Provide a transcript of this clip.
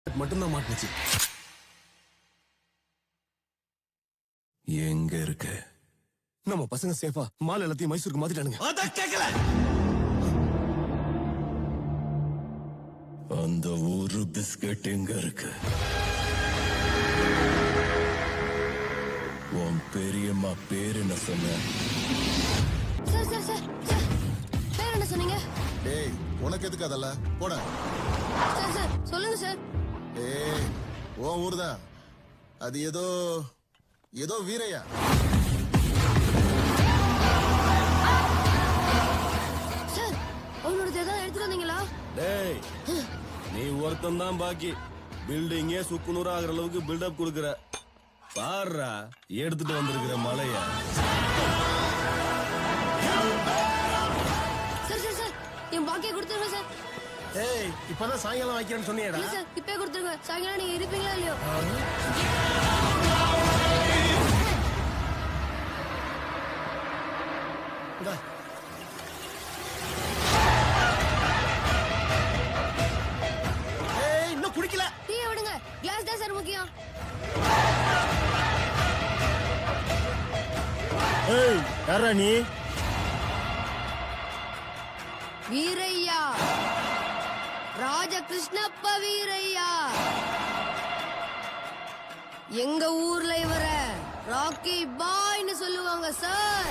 மட்டும்தான் மாட்டுச்சு. எங்க இருக்க? நம்ம பசங்க சேஃபா மால் எல்லாத்தையும் மைசூருக்கு மாத்திட்டானுங்க. அத கேக்கல. அந்த ஒரு பிஸ்கட் எங்க இருக்கு? உன் பெரியம்மா பேர் என்ன சொன்ன? சார் பேர் என்ன சொன்னீங்க? டேய் உனக்கு எதுக்கு அதெல்லாம் போட. சார் சொல்லுங்க சார். ஏய் உன் ஊர்தான். அது ஏதோ வீரையா. சார் அவனோட ஏதாவது எடுத்துட்டு வந்தீங்களா? டேய் நீ ஒருத்தன் தான் பாக்கி. பில்டிங்கே சுக்குநூறு ஆகிற அளவுக்கு பில்டப் கொடுக்கற. பாருடா எடுத்துட்டு வந்திருக்கிற மலைய. சார் என் பாக்கிய கொடுத்துருங்க சார். ஏய் இப்பதான் சாயங்காலம் வைக்கிறேன்னு சொன்னியடா. இல்ல சார் இப்பே கொடுத்துருங்க. சாயங்காலம் நீங்க இருப்பீங்களா இல்லையோ? ஏய் இன்னும் குடிக்கல. டீயை விடுங்க. கிளாஸ் தான் சார் முக்கியம். ஏய் யாரா நீ? வீரையா, ராஜகிருஷ்ணப்ப வீரையா. எங்க ஊர்ல இவர ராக்கி பாய்னு சொல்லுவாங்க சார்.